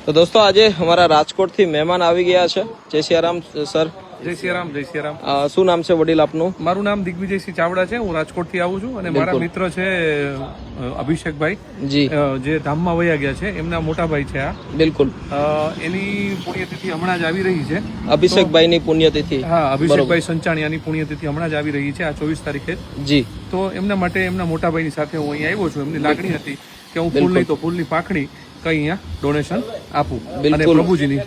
તો દોસ્તો આજે અમારા રાજકોટથી મહેમાન આવી ગયા છે. જય સિયારામ સર. જય સિયારામ. જય સિયારામ. શું નામ છે વડીલ આપનું? મારું નામ દિગ્વિજયસિંહ ચાવડા છે. હું રાજકોટથી આવું છું અને મારા મિત્ર છે અભિષેકભાઈ જી, જે ધામમાં વયા ગયા છે. એમના મોટા ભાઈ છે આ. બિલકુલ. એની પુણ્યતિથિ હમણાં જ આવી રહી છે. અભિષેકભાઈની પુણ્યતિથિ. હા, અભિષેકભાઈ સંચાણિયાની પુણ્યતિથિ હમણાં જ આવી રહી છે, આ 24 તારીખે. જી. તો એમના માટે એમના મોટા ભાઈની સાથે હું અહીંયા આવ્યો છું. એમની લાગણી હતી કે હું ફૂલ નહીં તો ફૂલની પાંખડી કઈ અહીંયા ડોનેશન આપું અને પ્રભુજીની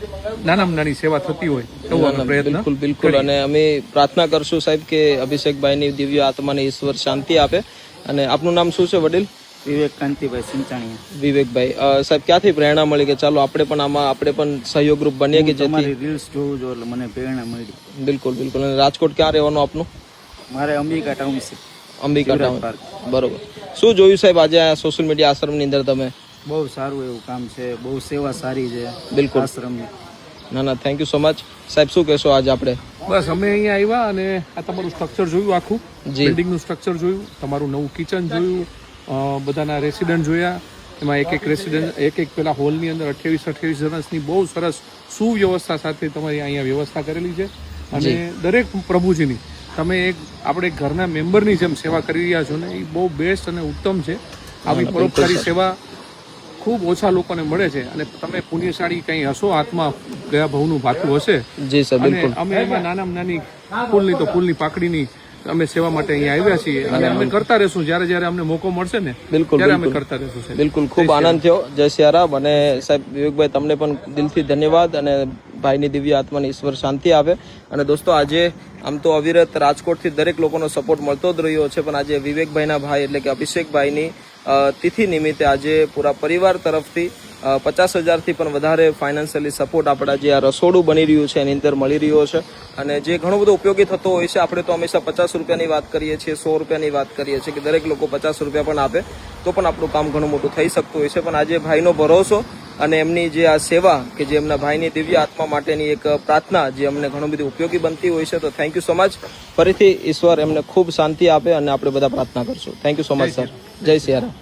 નાનામાં નાની સેવા થતી હોય એવો પ્રયત્ન. બિલકુલ બિલકુલ. અને અમે પ્રાર્થના કરશું સાહેબ કે અભિષેકભાઈની દિવ્ય આત્માને ઈશ્વર શાંતિ આપે. અને આપનું નામ શું છે વડીલ? વિવેક કાંતિભાઈ સંચાણીયા. વિવેકભાઈ સાહેબ, ક્યાંથી પ્રેરણા મળી કે ચાલો આપણે પણ સહયોગ ગ્રુપ બનીએ કે જેથી તમારી રીલ્સ જોઉં છું એટલે મને પ્રેરણા મળી. બિલકુલ બિલકુલ. અને રાજકોટ ક્યાં રહેવાનું આપનું? મારે અંબિકા ટાઉનશીપ. અંબિકા ટાઉન. બરોબર. શું જોયું સાહેબ આજે આ સોશિયલ મીડિયા આશ્રમની અંદર તમે? બહુ સારું એવું કામ છે, બહુ સેવા સારી છે બિલકુલ આશ્રમની. ના થેન્ક યુ સો મચ. સાહેબ શું કહેશો આજે આપણે? બસ અમે અહીંયા આવ્યા અને આ તમારું સ્ટ્રક્ચર જોયું, આખું બિલ્ડિંગનું સ્ટ્રક્ચર જોયું, તમારું નવું કિચન જોયું, બધાના રેસિડન્ટ જોયા. એમાં એક પેલા હોલની અંદર 28 જણસની બહુ સરસ સુવ્યવસ્થા સાથે તમારી અહીંયા વ્યવસ્થા કરેલી છે. અને દરેક પ્રભુજીની તમે આપણે ઘરના મેમ્બરની જેમ સેવા કરી રહ્યા છો ને, એ બહુ બેસ્ટ અને ઉત્તમ છે. આવી પરોપકારી સેવા ખૂબ ઓછા લોકોને મળે છે અને તમે પુણ્યશાળી કંઈ હશો, આત્મા ગયા ભવનું ભાતું હશે. જી સર, બિલકુલ. અમે એમાં નાનામાં નાની ફૂલની તો ફૂલની પાકડીની અમે સેવા માટે અહીંયા આવ્યા છીએ અને અમે કરતા રહેશું. જ્યારે અમને મોકો મળશે ને બિલકુલ ત્યારે અમે કરતા રહેશું. બિલકુલ. ખૂબ આનંદ થયો. જય સિયારામ. અને સાહેબ વિવેકભાઈ, તમને પણ દિલથી ધન્યવાદ અને ભાઈની દિવ્ય આત્માની ઈશ્વર શાંતિ આપે. અને દોસ્તો આજે આમ તો અવિરત રાજકોટથી દરેક લોકોનો સપોર્ટ મળતો જ રહ્યો છે, પણ આજે વિવેકભાઈના ભાઈ એટલે કે અભિષેકભાઈની તિથિ નિમિત્તે આજે પૂરા પરિવાર તરફથી 50,000થી પણ વધારે ફાઇનાન્શિયલી સપોર્ટ આપણા જે આ રસોડું બની રહ્યું છે એની અંદર મળી રહ્યો છે. અને જે ઘણો બધો ઉપયોગી થતો હોય છે. આપણે તો હંમેશા 50 રૂપિયાની વાત કરીએ છીએ, 100 રૂપિયાની વાત કરીએ છીએ કે દરેક લોકો 50 રૂપિયા પણ આપે તો પણ આપણું કામ ઘણું મોટું થઈ શકતું હોય છે. પણ આજે ભાઈનો ભરોસો અને એમની જે આ સેવા કે જે એમના ભાઈની દિવ્ય આત્મા માટેની એક પ્રાર્થના જે અમને ઘણું બધું ઉપયોગી બનતી હોય છે. તો થેન્ક યુ સો મચ. ફરીથી ઈશ્વર એમને ખૂબ શાંતિ આપે અને આપણે બધા પ્રાર્થના કરશું. Thank you so much sir. જય સિયારામ.